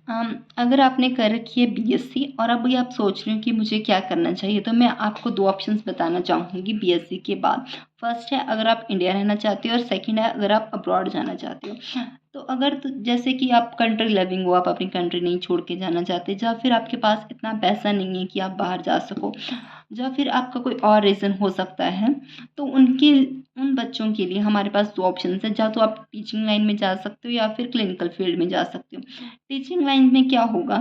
अगर आपने कर रखी है बीएससी और अभी आप सोच रहे हो कि मुझे क्या करना चाहिए, तो मैं आपको दो ऑप्शंस बताना चाहूँगी बीएससी के बाद। फर्स्ट है अगर आप इंडिया रहना चाहते हो, और सेकंड है अगर आप अब्रॉड जाना चाहते हो। तो अगर तो जैसे कि आप कंट्री लविंग हो, आप अपनी कंट्री नहीं छोड़ के जाना चाहते, या फिर आपके पास इतना पैसा नहीं है कि आप बाहर जा सको, या फिर आपका कोई और रीज़न हो सकता है, तो उन बच्चों के लिए हमारे पास दो ऑप्शन है। या तो आप टीचिंग लाइन में जा सकते हो या फिर क्लिनिकल फील्ड में जा सकते हो। टीचिंग लाइन में क्या होगा,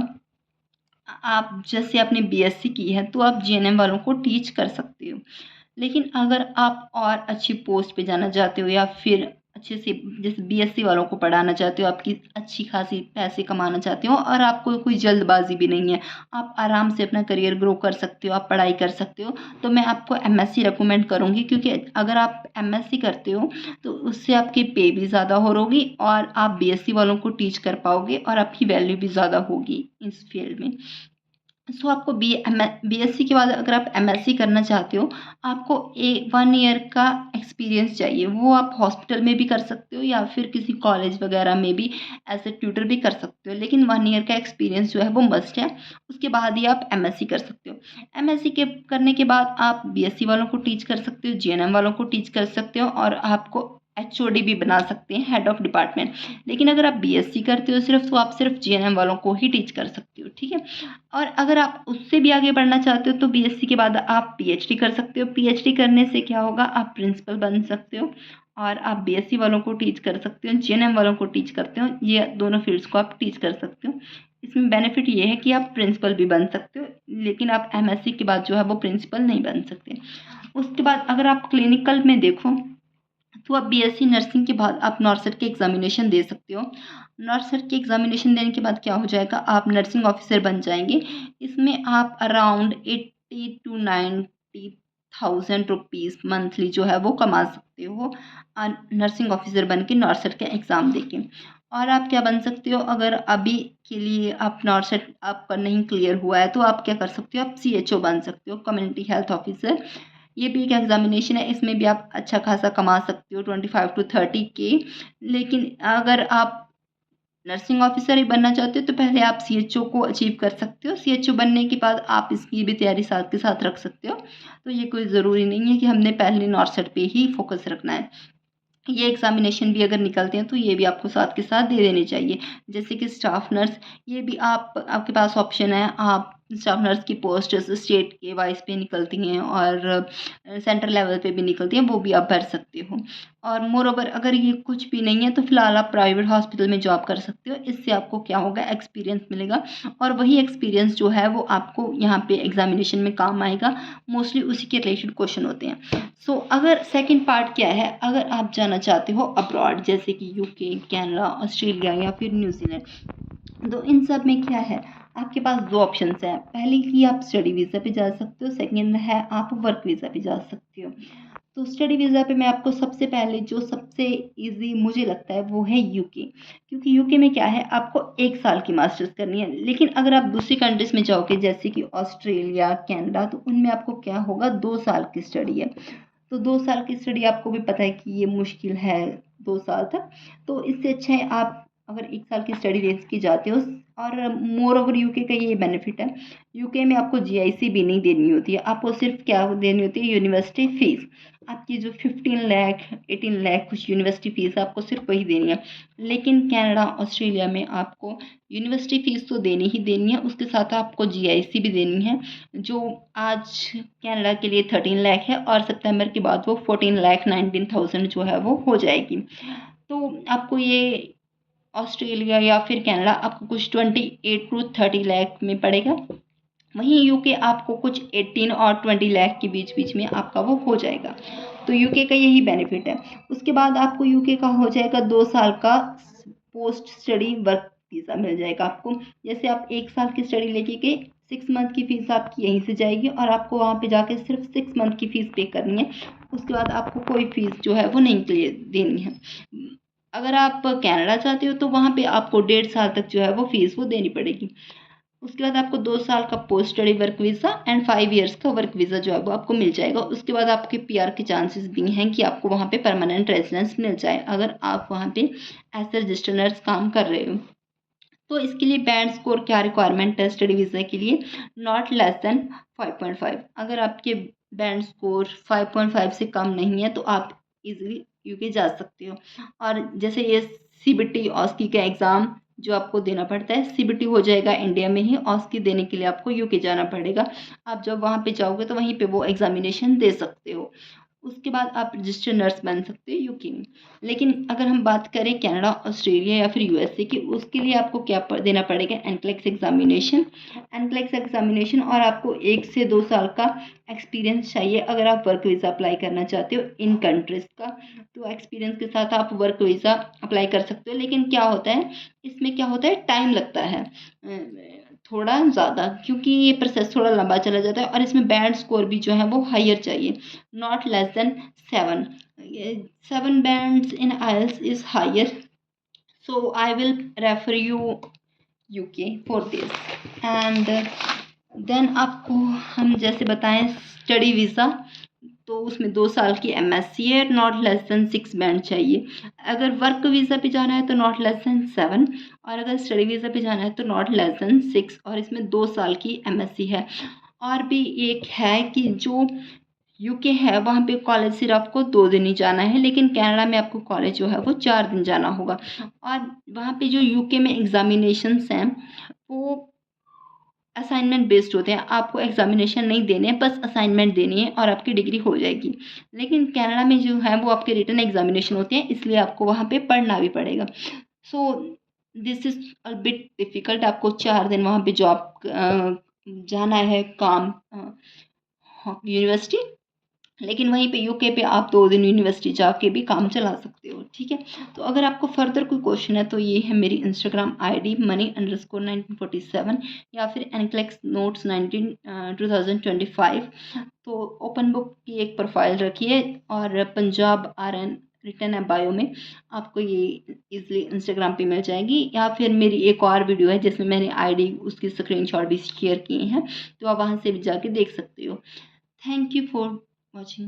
आप जैसे आपने बीएससी की है तो आप जीएनएम वालों को टीच कर सकते हो। लेकिन अगर आप और अच्छी पोस्ट पे जाना चाहते हो, या फिर अच्छे से जैसे बीएससी वालों को पढ़ाना चाहते हो, आपकी अच्छी खासी पैसे कमाना चाहते हो और आपको कोई जल्दबाजी भी नहीं है, आप आराम से अपना करियर ग्रो कर सकते हो, आप पढ़ाई कर सकते हो, तो मैं आपको एमएससी रेकमेंड करूँगी। क्योंकि अगर आप एमएससी करते हो तो उससे आपकी पे भी ज़्यादा होगी और आप बीएससी वालों को टीच कर पाओगे और आपकी वैल्यू भी ज़्यादा होगी इस फील्ड में। सो आपको बीएससी के बाद अगर आप एमएससी करना चाहते हो, आपको 1 ईयर का एक्सपीरियंस चाहिए। वो आप हॉस्पिटल में भी कर सकते हो या फिर किसी कॉलेज वगैरह में भी एज ए ट्यूटर भी कर सकते हो, लेकिन 1 ईयर का एक्सपीरियंस जो है वो मस्ट है। उसके बाद ही आप एमएससी कर सकते हो। एमएससी के करने के बाद आप बीएससी वालों को टीच कर सकते हो, जीएनएम वालों को टीच कर सकते हो, और आपको एचओडी भी बना सकते हैं, हेड ऑफ डिपार्टमेंट। लेकिन अगर आप बीएससी करते हो सिर्फ, तो आप सिर्फ जीएनएम वालों को ही टीच कर सकते हो, ठीक है। और अगर आप उससे भी आगे बढ़ना चाहते हो तो बीएससी के बाद आप पीएचडी कर सकते हो। पीएचडी करने से क्या होगा, आप प्रिंसिपल बन सकते हो और आप बीएससी वालों को टीच कर सकते हो, जीएनएम वालों को टीच करते हो, ये दोनों फील्ड्स को आप टीच कर सकते हो। इसमें बेनिफिट ये है कि आप प्रिंसिपल भी बन सकते हो, लेकिन आप एमएससी के बाद जो है वो प्रिंसिपल नहीं बन सकते। उसके बाद अगर आप क्लिनिकल में देखो, तो आप बीएससी नर्सिंग के बाद आप नॉर्सेट के एग्जामिनेशन दे सकते हो। नॉर्सेट के एग्जामिनेशन देने के बाद क्या हो जाएगा, आप नर्सिंग ऑफिसर बन जाएंगे। इसमें आप around 80 to 90 thousand rupees monthly जो है वो कमा सकते हो नर्सिंग ऑफिसर बन के नॉर्सेट का एग्ज़ाम देके। और आप क्या बन सकते हो, अगर अभी के लिए आप नॉर्सेट आपका नहीं क्लियर हुआ है तो आप क्या कर सकते हो, आप सीएचओ बन सकते हो, कम्युनिटी हेल्थ ऑफिसर। ये भी एक एग्जामिनेशन है, इसमें भी आप अच्छा खासा कमा सकते हो, 25 to 30 के। लेकिन अगर आप नर्सिंग ऑफिसर ही बनना चाहते हो तो पहले आप सीएचओ को अचीव कर सकते हो। सीएचओ बनने के बाद आप इसकी भी तैयारी साथ के साथ रख सकते हो। तो ये कोई ज़रूरी नहीं है कि हमने पहले नॉर्सेट पे ही फोकस रखना है। ये एग्जामिनेशन भी अगर निकलते हैं तो ये भी आपको साथ के साथ दे देने चाहिए। जैसे कि स्टाफ नर्स, ये भी आपके पास ऑप्शन है। आप स्टाफ नर्स की पोस्ट स्टेट के वाइज पे निकलती हैं और सेंट्रल लेवल पे भी निकलती हैं, वो भी आप भर सकते हो। और मोर ओवर अगर ये कुछ भी नहीं है तो फिलहाल आप प्राइवेट हॉस्पिटल में जॉब कर सकते हो। इससे आपको क्या होगा, एक्सपीरियंस मिलेगा और वही एक्सपीरियंस जो है वो आपको यहाँ पे एग्जामिनेशन में काम आएगा। मोस्टली उसी के रिलेटेड क्वेश्चन होते हैं। सो अगर सेकंड पार्ट क्या है, अगर आप जाना चाहते हो अब्रॉड जैसे कि यूके, कनाडा, ऑस्ट्रेलिया या फिर न्यूजीलैंड, तो इन सब में क्या है, आपके पास दो ऑप्शंस हैं। पहले कि आप स्टडी वीज़ा पे जा सकते हो, सेकंड है आप वर्क वीज़ा पे जा सकते हो। तो स्टडी वीज़ा पे मैं आपको सबसे पहले जो सबसे इजी मुझे लगता है वो है यूके। क्योंकि यूके में क्या है, आपको 1 साल की मास्टर्स करनी है। लेकिन अगर आप दूसरी कंट्रीज में जाओगे जैसे कि ऑस्ट्रेलिया, कनाडा, तो उनमें आपको क्या होगा, 2 साल की स्टडी है। तो 2 साल की स्टडी आपको भी पता है कि ये मुश्किल है 2 साल तक। तो इससे अच्छा है आप अगर 1 साल की स्टडी बेस की जाते हो। और मोर ओवर यूके का ये बेनिफिट है, यूके में आपको जीआईसी भी नहीं देनी होती है, आपको सिर्फ क्या देनी होती है, यूनिवर्सिटी फीस। आपकी जो 15 लाख 18 लाख कुछ यूनिवर्सिटी फीस है, आपको सिर्फ वही देनी है। लेकिन कनाडा, ऑस्ट्रेलिया में आपको यूनिवर्सिटी फीस तो देनी ही देनी है, उसके साथ आपको जीआईसी भी देनी है, जो आज कनाडा के लिए 13 लाख है और सितंबर के बाद वो 14 लाख 19 थाउजेंड जो है वो हो जाएगी। तो आपको ये ऑस्ट्रेलिया या फिर कनाडा आपको कुछ 28 to 30 लाख में पड़ेगा। वहीं यूके आपको कुछ 18 और 20 लाख के बीच बीच में आपका वो हो जाएगा। तो यूके का यही बेनिफिट है। उसके बाद आपको यूके का हो जाएगा 2 साल का पोस्ट स्टडी वर्क वीज़ा मिल जाएगा आपको। जैसे आप 1 साल की स्टडी लेके गए, 6 मंथ की फीस आपकी यहीं से जाएगी और आपको वहाँ पे जाके सिर्फ 6 मंथ की फीस पे करनी है। उसके बाद आपको कोई फीस जो है वो नहीं क्लियर देनी है। अगर आप कनाडा चाहते हो तो वहाँ पे आपको 1.5 साल तक जो है वो फीस वो देनी पड़ेगी। उसके बाद आपको 2 साल का post study work visa and 5 years का वर्क वीज़ा जो है वो आपको मिल जाएगा। उसके बाद आपके पीआर के चांसेस भी हैं कि आपको वहाँ पे परमानेंट रेजिडेंस मिल जाए, अगर आप वहाँ पे एज ए रजिस्टर्ड नर्स काम कर रहे हो। तो इसके लिए बैंड स्कोर क्या रिक्वायरमेंट है स्टडी वीज़ा के लिए, नॉट लेस देन 5.5। अगर आपके बैंड स्कोर 5.5 से कम नहीं है तो आप इजीली यूके जा सकते हो। और जैसे ये सीबीटी ऑस्की का एग्ज़ाम जो आपको देना पड़ता है, सीबीटी हो जाएगा इंडिया में ही, ऑस्की देने के लिए आपको यूके जाना पड़ेगा। आप जब वहाँ पे जाओगे तो वहीं पे वो एग्ज़ामिनेशन दे सकते हो। उसके बाद आप रजिस्टर्ड नर्स बन सकते हो यूके में। लेकिन अगर हम बात करें कनाडा, ऑस्ट्रेलिया या फिर यूएसए की, उसके लिए आपको क्या देना पड़ेगा, एनक्लेक्स एग्जामिनेशन। एनक्लेक्स एग्जामिनेशन और आपको 1 से 2 साल का एक्सपीरियंस चाहिए अगर आप वर्क वीज़ा अप्लाई करना चाहते हो इन कंट्रीज़ का। तो एक्सपीरियंस के साथ आप वर्क वीज़ा अप्लाई कर सकते हो। लेकिन क्या होता है इसमें, क्या होता है, टाइम लगता है थोड़ा ज़्यादा, क्योंकि ये प्रोसेस थोड़ा लंबा चला जाता है और इसमें बैंड स्कोर भी जो है वो हायर चाहिए, not less than 7। 7 bands in IELTS is higher, so I will refer you UK for this। and then आपको हम जैसे बताएं स्टडी वीज़ा, तो उसमें 2 साल की MSc है, नॉट लेस देन 6 बैंड चाहिए। अगर वर्क वीज़ा पे जाना है तो नॉट लेस देन 7, और अगर स्टडी वीज़ा पे जाना है तो नॉट लेस देन 6, और इसमें 2 साल की MSc है। और भी एक है कि जो यूके है वहाँ पे कॉलेज सिर्फ आपको 2 दिन ही जाना है, लेकिन कनाडा में आपको कॉलेज जो है वो 4 दिन जाना होगा। और वहाँ पे जो यूके में एग्ज़ामिनेशंस हैं वो असाइनमेंट बेस्ड होते हैं, आपको एग्ज़ामिनेशन नहीं देने, बस असाइनमेंट देनी है और आपकी डिग्री हो जाएगी। लेकिन कनाडा में जो है वो आपके रिटन एग्ज़ामिनेशन होते हैं, इसलिए आपको वहाँ पे पढ़ना भी पड़ेगा। So this is a bit difficult. आपको 4 दिन वहाँ पे जॉब जाना है, काम यूनिवर्सिटी, लेकिन वहीं पे यूके पे आप 2 दिन यूनिवर्सिटी जाके भी काम चला सकते हो, ठीक है। तो अगर आपको फर्दर कोई क्वेश्चन है तो ये है मेरी इंस्टाग्राम आईडी money_1947, या फिर एनक्लेक्स नोट्स 2025। तो ओपन बुक की एक प्रोफाइल रखिए और पंजाब RN रिटर्न है बायो में, आपको ये इजीली इंस्टाग्राम पे मिल जाएगी। या फिर मेरी एक और वीडियो है जिसमें मैंने आईडी उसकी स्क्रीनशॉट भी शेयर किए हैं, तो आप वहाँ से भी जाके देख सकते हो। Thank you for watching।